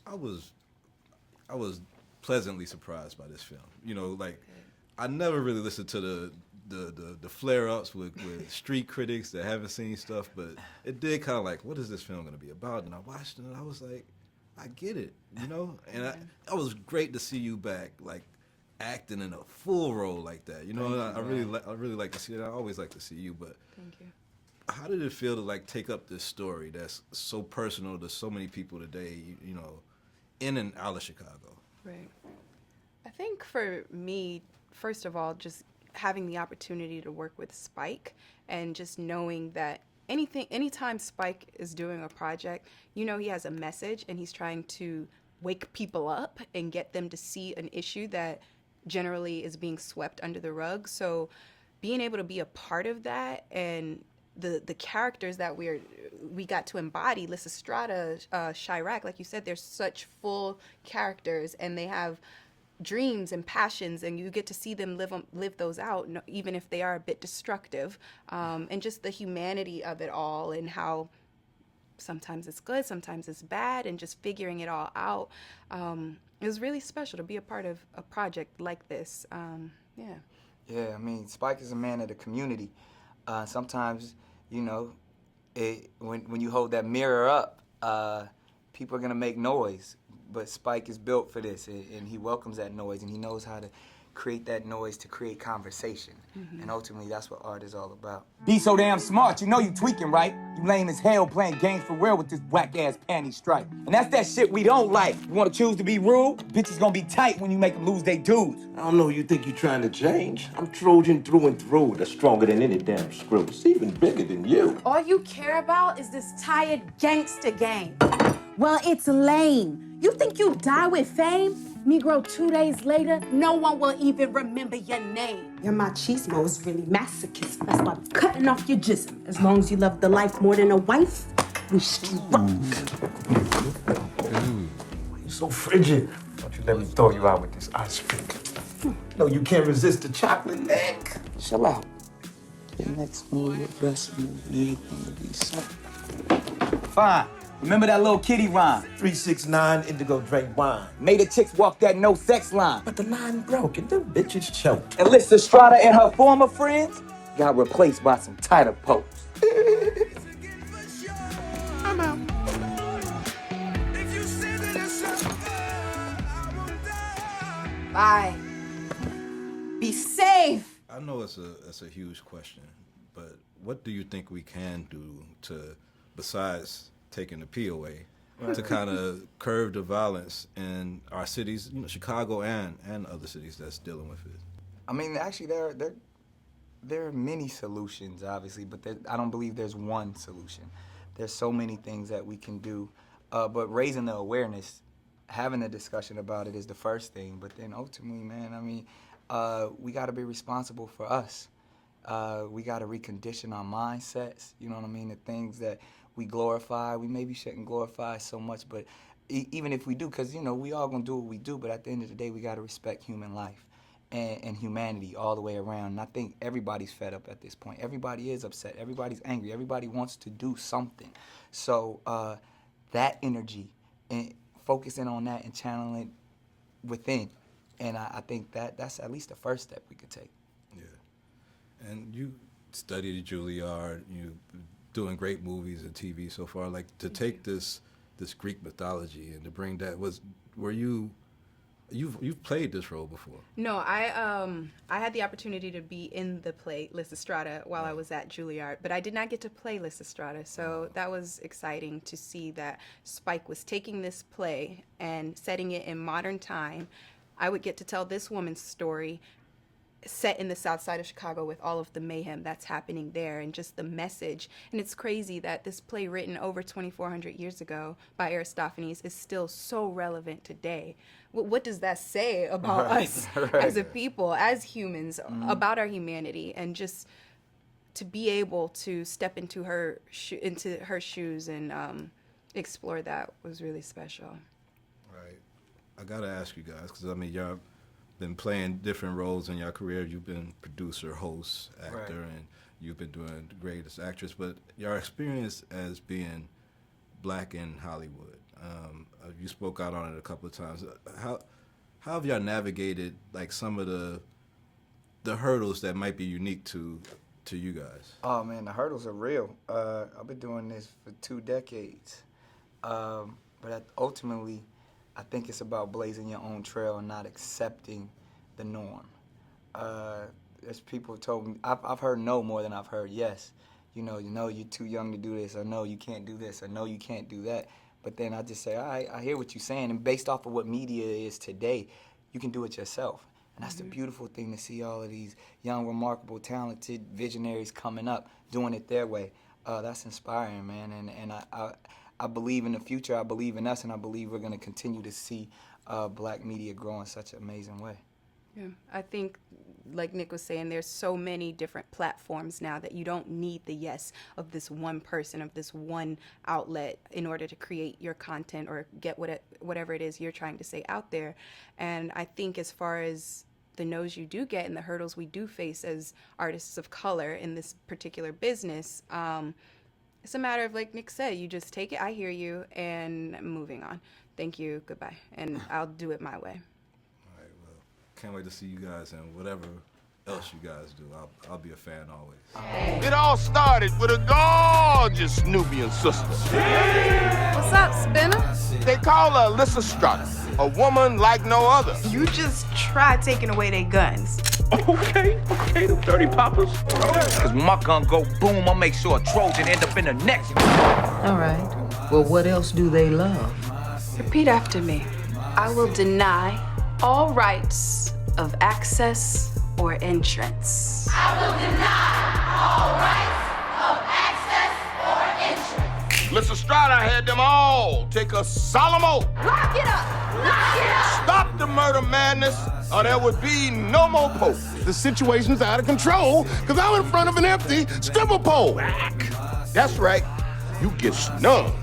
I was I was pleasantly surprised by this film. You know, like I never really listened to the flare ups with street critics that haven't seen stuff, but it did kind of like, what is this film going to be about? And I watched it and I was like, I get it, you know. And I was great to see you back, like acting in a full role like that. You know, I really like to see it. I always like to see you, but Thank you. how did it feel to like take up this story that's so personal to so many people today? You know, in and out of Chicago. Right. I think for me, first of all, just having the opportunity to work with Spike and just knowing that anytime Spike is doing a project, you know he has a message and he's trying to wake people up and get them to see an issue that generally is being swept under the rug. So being able to be a part of that and the characters that we got to embody, Lysistrata, Chi-Raq, like you said, they're such full characters and they have dreams and passions, and you get to see them live those out, even if they are a bit destructive, and just the humanity of it all and how sometimes it's good, sometimes it's bad, and just figuring it all out. It was really special to be a part of a project like this. Yeah. Yeah, I mean, Spike is a man of the community. Sometimes, you know, when you hold that mirror up, people are gonna make noise. But Spike is built for this, and he welcomes that noise, and he knows how to create that noise to create conversation. And ultimately, that's what art is all about. Be so damn smart, you know you tweaking, right? You lame as hell playing games for real with this whack-ass panty stripe. And that's that shit we don't like. You wanna choose to be rude? Bitches gonna be tight when you make them lose their dudes. I don't know who you think you're trying to change. I'm Trojan through and through. That's stronger than any damn screw. It's even bigger than you. All you care about is this tired gangster game. Well, it's lame. You think you die with fame? Negro, 2 days later, no one will even remember your name. Your machismo is really masochist. That's why I'm cutting off your jism. As long as you love the life more than a wife, we struck. You're so frigid. Don't you let me throw you out with this ice pick. No, you can't resist the chocolate neck. Chill out. Your next move, your best move, anything to be said. Fine. Remember that little kitty rhyme? 369 indigo drink wine. Made the chicks walk that no sex line. But the line broke and them bitches choked. And Lysistrata and her former friends got replaced by some tighter pokes. I'm out. Bye. Be safe. I know it's a huge question, but what do you think we can do to, besides taking the P away, to kind of curb the violence in our cities, you know, Chicago and other cities that's dealing with it? I mean, actually, there are many solutions, obviously, but I don't believe there's one solution. There's so many things that we can do, but raising the awareness, having a discussion about it is the first thing. But then ultimately, man, I mean, we got to be responsible for us. We got to recondition our mindsets. You know what I mean? The things that we glorify, we maybe shouldn't glorify so much, but even if we do, because, you know, we all gonna do what we do, but at the end of the day, we gotta respect human life and humanity all the way around. And I think everybody's fed up at this point. Everybody is upset. Everybody's angry. Everybody wants to do something. So that energy, and focusing on that and channeling it within, and I think that's at least the first step we could take. Yeah. And you studied at Juilliard, you doing great movies and TV so far. Like, to take this Greek mythology and to bring that, you've played this role before? No, I had the opportunity to be in the play Lysistrata while I was at Juilliard, but I did not get to play Lysistrata, so that was exciting to see that Spike was taking this play and setting it in modern time. I would get to tell this woman's story set in the south side of Chicago with all of the mayhem that's happening there and just the message. And it's crazy that this play written over 2,400 years ago by Aristophanes is still so relevant today. What does that say about us as a people, as humans, about our humanity, and just to be able to step into her shoes and explore that was really special. Right. I gotta ask you guys, because I mean, y'all been playing different roles in your career. You've been producer, host, actor, and you've been doing great as actress. But your experience as being black in Hollywood, You spoke out on it a couple of times. How have y'all navigated like some of the hurdles that might be unique to you guys? Oh man, the hurdles are real. I've been doing this for 2 decades, but ultimately, I think it's about blazing your own trail and not accepting the norm. There's people who told me, I've heard no more than I've heard yes. You know, you're too young to do this, or no, you can't do this, or no, you can't do that. But then I just say, all right, I hear what you're saying, and based off of what media is today, you can do it yourself. And that's the beautiful thing, to see all of these young, remarkable, talented visionaries coming up, doing it their way. That's inspiring, man. And I believe in the future, I believe in us, and I believe we're going to continue to see black media grow in such an amazing way. Yeah, I think, like Nick was saying, there's so many different platforms now that you don't need the yes of this one person, of this one outlet in order to create your content or get whatever it is you're trying to say out there. And I think as far as the no's you do get and the hurdles we do face as artists of color in this particular business, it's a matter of, like Nick said, you just take it, I hear you, and moving on. Thank you, goodbye. And I'll do it my way. Can't wait to see you guys and whatever else you guys do. I'll be a fan always. It all started with a gorgeous Nubian sister. What's up, Spinner? They call her Alyssa Strata, a woman like no other. You just try taking away their guns. Okay, them dirty poppers. Cause when my gun go boom, I'll make sure a Trojan end up in the next. All right. Well, what else do they love? Repeat after me. I will deny all rights of access or entrance. I will deny all rights of access or entrance. Lysistrata had them all take a solemn oath. Lock it up! Lock it up! Stop the murder madness, or there would be no more Pope. The situation's out of control, because I'm in front of an empty stripper pole. That's right. You get snubbed.